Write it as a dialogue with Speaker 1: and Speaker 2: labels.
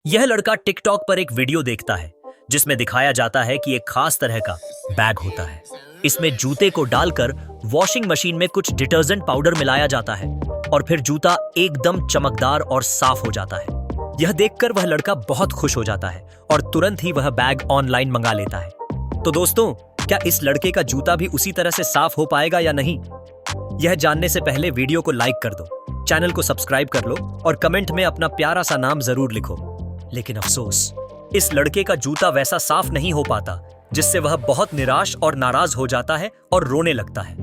Speaker 1: यह लड़का टिकटॉक पर एक वीडियो देखता है जिसमें दिखाया जाता है कि एक खास तरह का बैग होता है। इसमें जूते को डालकर वॉशिंग मशीन में कुछ डिटर्जेंट पाउडर मिलाया जाता है और फिर जूता एकदम चमकदार और साफ हो जाता है। यह देखकर वह लड़का बहुत खुश हो जाता है और तुरंत ही वह बैग ऑनलाइन मंगा लेता है। तो दोस्तों, क्या इस लड़के का जूता भी उसी तरह से साफ हो पाएगा या नहीं? यह जानने से पहले वीडियो को लाइक कर दो, चैनल को सब्सक्राइब कर लो और कमेंट में अपना प्यारा सा नाम जरूर लिखो। लेकिन अफसोस, इस लड़के का जूता वैसा साफ नहीं हो पाता, जिससे वह बहुत निराश और नाराज हो जाता है और रोने लगता है।